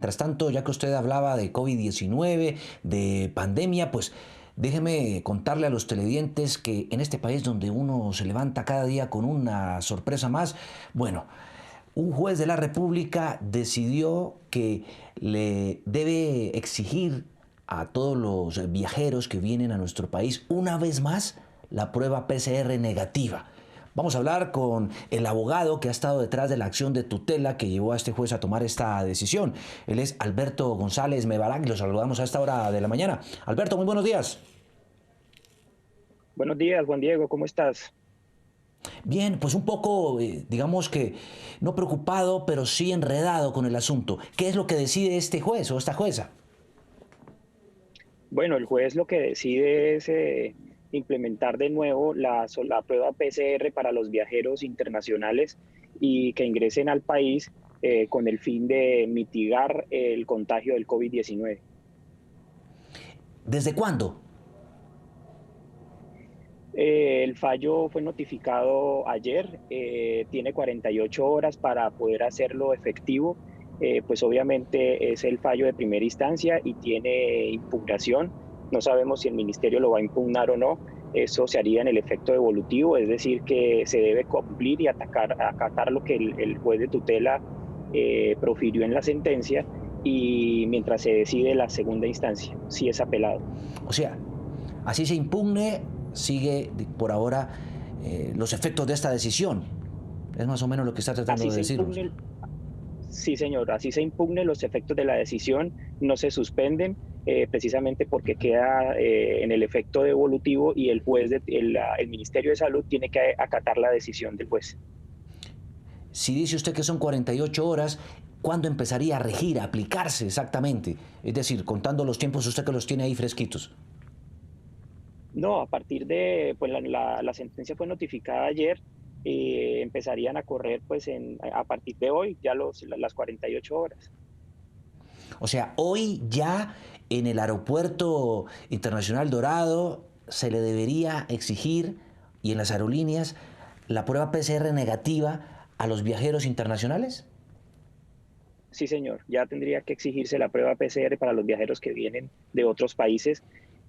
Mientras tanto, ya que usted hablaba de COVID-19, de pandemia, pues déjeme contarle a los televidentes que en este país donde uno se levanta cada día con una sorpresa más, bueno, un juez de la República decidió que le debe exigir a todos los viajeros que vienen a nuestro país una vez más la prueba PCR negativa. Vamos a hablar con el abogado que ha estado detrás de la acción de tutela que llevó a este juez a tomar esta decisión. Él es Alberto González Mebarak y lo saludamos a esta hora de la mañana. Alberto, muy buenos días. Buenos días, Juan Diego, ¿cómo estás? Bien, pues un poco, digamos que no preocupado, pero sí enredado con el asunto. ¿Qué es lo que decide este juez o esta jueza? Bueno, el juez lo que decide es implementar de nuevo la prueba PCR para los viajeros internacionales y que ingresen al país con el fin de mitigar el contagio del COVID-19. ¿Desde cuándo? El fallo fue notificado ayer, tiene 48 horas para poder hacerlo efectivo. Pues obviamente es el fallo de primera instancia y tiene impugnación. No sabemos si el ministerio lo va a impugnar o no. Eso se haría en el efecto devolutivo, es decir, que se debe cumplir y acatar lo que el juez de tutela profirió en la sentencia y mientras se decide la segunda instancia, si es apelado. O sea, así se impugne, sigue por ahora los efectos de esta decisión. Es más o menos lo que está tratando Así de se decirnos. impugne. Sí, señor, así se impugne, los efectos de la decisión no se suspenden, precisamente porque queda en el efecto devolutivo y el juez, el Ministerio de Salud tiene que acatar la decisión del juez. Si dice usted que son 48 horas, ¿cuándo empezaría a regir, a aplicarse exactamente? Es decir, contando los tiempos, usted que los tiene ahí fresquitos. No, a partir de, pues la sentencia fue notificada ayer, empezarían a correr pues a partir de hoy, ya las 48 horas. O sea, hoy ya en el aeropuerto internacional Dorado se le debería exigir, y en las aerolíneas, la prueba PCR negativa a los viajeros internacionales. Sí, señor, ya tendría que exigirse la prueba PCR para los viajeros que vienen de otros países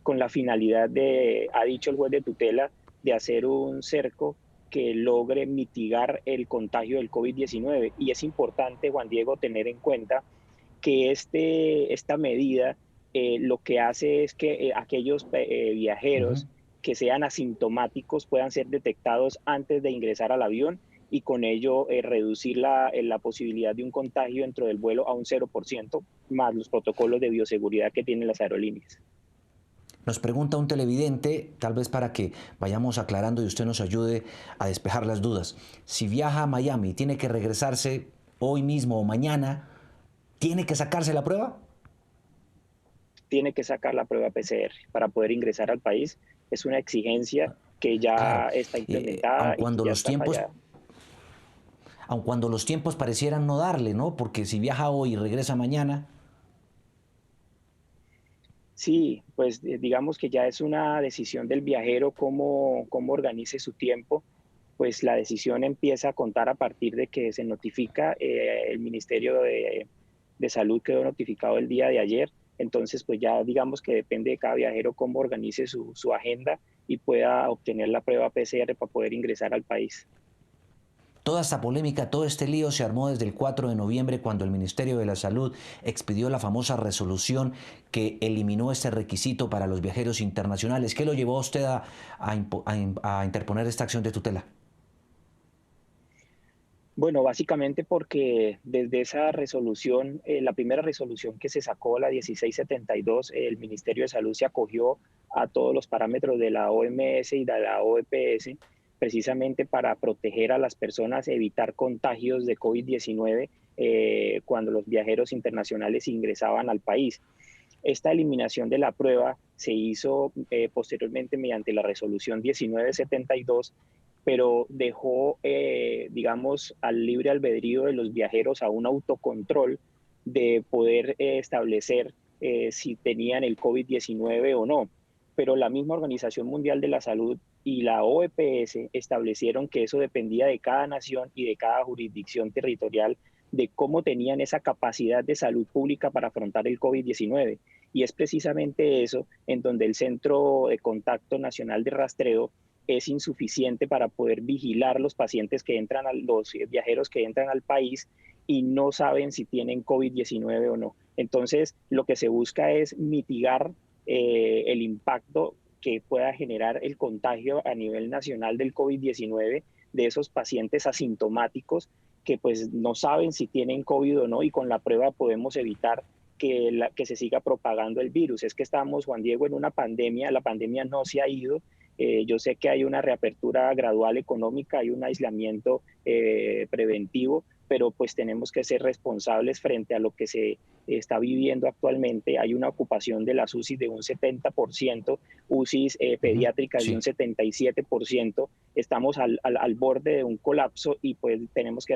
con la finalidad de, ha dicho el juez de tutela, de hacer un cerco que logre mitigar el contagio del COVID-19. Y es importante, Juan Diego, tener en cuenta que esta medida lo que hace es que aquellos Uh -huh. viajeros que sean asintomáticos puedan ser detectados antes de ingresar al avión y con ello reducir la posibilidad de un contagio dentro del vuelo a un 0%, más los protocolos de bioseguridad que tienen las aerolíneas. Nos pregunta un televidente, tal vez para que vayamos aclarando y usted nos ayude a despejar las dudas. Si viaja a Miami, ¿tiene que regresarse hoy mismo o mañana? ¿Tiene que sacarse la prueba? Tiene que sacar la prueba PCR para poder ingresar al país. Es una exigencia que Claro, ya está aun implementada y que cuando ya los está tiempos, fallada. aun cuando los tiempos parecieran no darle, ¿no? Porque si viaja hoy y regresa mañana, Sí, pues digamos que ya es una decisión del viajero cómo organice su tiempo, pues la decisión empieza a contar a partir de que se notifica, el Ministerio de Salud quedó notificado el día de ayer, entonces pues ya digamos que depende de cada viajero cómo organice su agenda y pueda obtener la prueba PCR para poder ingresar al país. toda esta polémica, todo este lío se armó desde el 4 de noviembre cuando el Ministerio de la Salud expidió la famosa resolución que eliminó este requisito para los viajeros internacionales. ¿Qué lo llevó a usted a interponer esta acción de tutela? Bueno, básicamente porque desde esa resolución, la primera resolución que se sacó, la 1672, el Ministerio de Salud se acogió a todos los parámetros de la OMS y de la OEPS, precisamente para proteger a las personas, evitar contagios de COVID-19 cuando los viajeros internacionales ingresaban al país. Esta eliminación de la prueba se hizo posteriormente mediante la resolución 1972, pero dejó, digamos, al libre albedrío de los viajeros a un autocontrol de poder establecer si tenían el COVID-19 o no. Pero la misma Organización Mundial de la Salud y la OEPS establecieron que eso dependía de cada nación y de cada jurisdicción territorial de cómo tenían esa capacidad de salud pública para afrontar el COVID-19. Y es precisamente eso en donde el Centro de Contacto Nacional de Rastreo es insuficiente para poder vigilar los pacientes que entran, los viajeros que entran al país y no saben si tienen COVID-19 o no. Entonces, lo que se busca es mitigar el impacto que pueda generar el contagio a nivel nacional del COVID-19 de esos pacientes asintomáticos que pues no saben si tienen COVID o no, y con la prueba podemos evitar que se siga propagando el virus. Es que estamos, Juan Diego, en una pandemia, la pandemia no se ha ido. Yo sé que hay una reapertura gradual económica, hay un aislamiento preventivo, pero pues tenemos que ser responsables frente a lo que se está viviendo actualmente. Hay una ocupación de las UCI de un 70%, UCIs pediátricas de un Sí. 77%. Estamos al borde de un colapso y pues tenemos que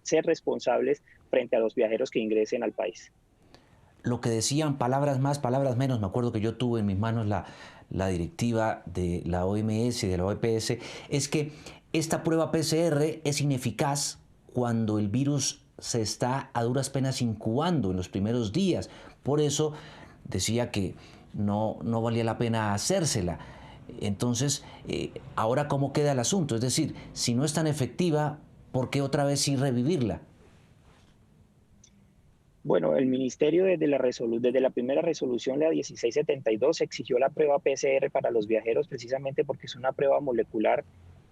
ser responsables frente a los viajeros que ingresen al país. Lo que decían, palabras más, palabras menos, me acuerdo que yo tuve en mis manos la directiva de la OMS y de la OPS, es que esta prueba PCR es ineficaz cuando el virus se está a duras penas incubando en los primeros días. Por eso decía que no valía la pena hacérsela. Entonces, ahora cómo queda el asunto, es decir, si no es tan efectiva, ¿por qué otra vez sí revivirla? Bueno, el ministerio desde la primera resolución, la 1672, exigió la prueba PCR para los viajeros precisamente porque es una prueba molecular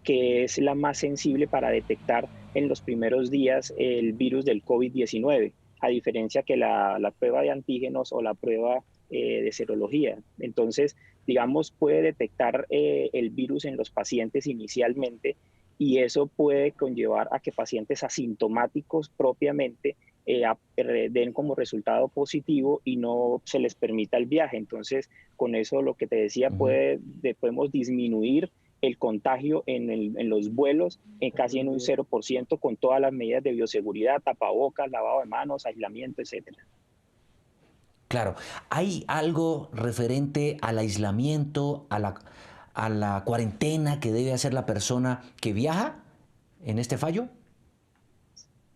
que es la más sensible para detectar en los primeros días el virus del COVID-19, a diferencia que la prueba de antígenos o la prueba de serología. Entonces, digamos, puede detectar el virus en los pacientes inicialmente, y eso puede conllevar a que pacientes asintomáticos propiamente den como resultado positivo y no se les permita el viaje. Entonces, con eso lo que te decía, Uh -huh. podemos disminuir el contagio en los vuelos casi en un 0% con todas las medidas de bioseguridad, tapabocas, lavado de manos, aislamiento, etcétera. Claro, ¿hay algo referente al aislamiento, a la cuarentena que debe hacer la persona que viaja en este fallo?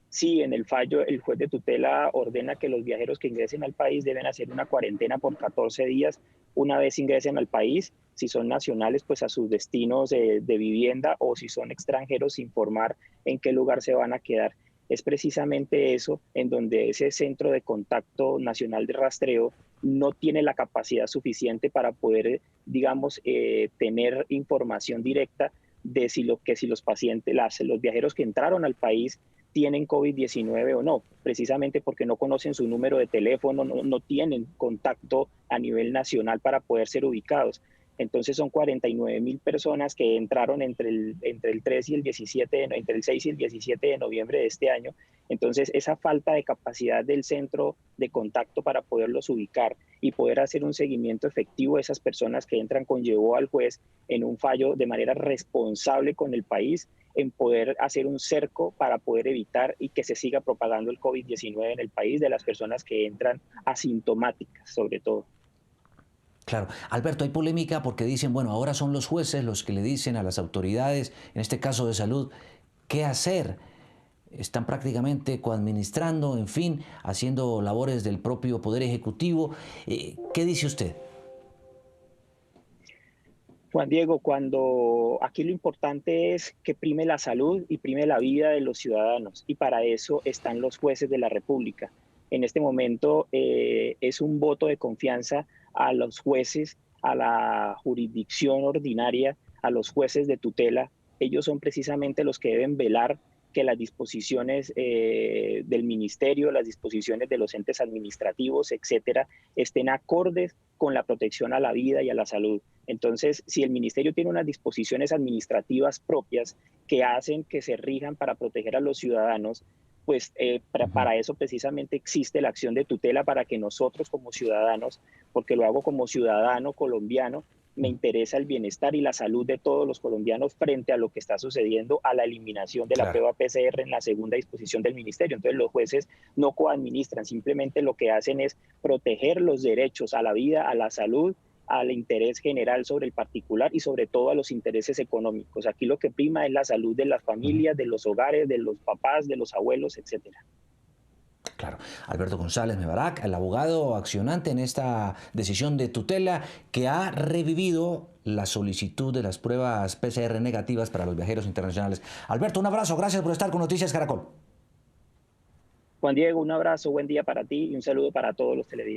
Sí, en el fallo, el juez de tutela ordena que los viajeros que ingresen al país deben hacer una cuarentena por 14 días una vez ingresen al país. Si son nacionales, pues a sus destinos de vivienda, o si son extranjeros, informar en qué lugar se van a quedar. Es precisamente eso en donde ese centro de contacto nacional de rastreo no tiene la capacidad suficiente para poder, digamos, tener información directa de si los pacientes, los viajeros que entraron al país tienen COVID-19 o no, precisamente porque no conocen su número de teléfono, no tienen contacto a nivel nacional para poder ser ubicados. Entonces son 49.000 personas que entraron entre el 3 y el 17, entre el 6 y el 17 de noviembre de este año. Entonces esa falta de capacidad del centro de contacto para poderlos ubicar y poder hacer un seguimiento efectivo de esas personas que entran conllevó al juez en un fallo de manera responsable con el país en poder hacer un cerco para poder evitar y que se siga propagando el COVID-19 en el país de las personas que entran asintomáticas, sobre todo. Claro, Alberto, hay polémica porque dicen, bueno, ahora son los jueces los que le dicen a las autoridades, en este caso de salud, qué hacer. Están prácticamente coadministrando, en fin, haciendo labores del propio Poder Ejecutivo. ¿Qué dice usted? Juan Diego, cuando aquí lo importante es que prime la salud y prime la vida de los ciudadanos, y para eso están los jueces de la República. En este momento es un voto de confianza a los jueces, a la jurisdicción ordinaria, a los jueces de tutela. Ellos son precisamente los que deben velar que las disposiciones del ministerio, las disposiciones de los entes administrativos, etcétera, estén acordes con la protección a la vida y a la salud. Entonces, si el ministerio tiene unas disposiciones administrativas propias que hacen que se rijan para proteger a los ciudadanos, pues para eso precisamente existe la acción de tutela, para que nosotros como ciudadanos, porque lo hago como ciudadano colombiano, me interesa el bienestar y la salud de todos los colombianos frente a lo que está sucediendo, a la eliminación de la Claro. prueba PCR en la segunda disposición del ministerio. Entonces los jueces no coadministran, simplemente lo que hacen es proteger los derechos a la vida, a la salud al interés general sobre el particular y sobre todo a los intereses económicos. Aquí lo que prima es la salud de las Ujú. familias, de los hogares, de los papás, de los abuelos, etcétera. Claro. Alberto González Mebarak, el abogado accionante en esta decisión de tutela que ha revivido la solicitud de las pruebas PCR negativas para los viajeros internacionales. Alberto, un abrazo, gracias por estar con Noticias Caracol. Juan Diego, un abrazo, buen día para ti y un saludo para todos los televidentes.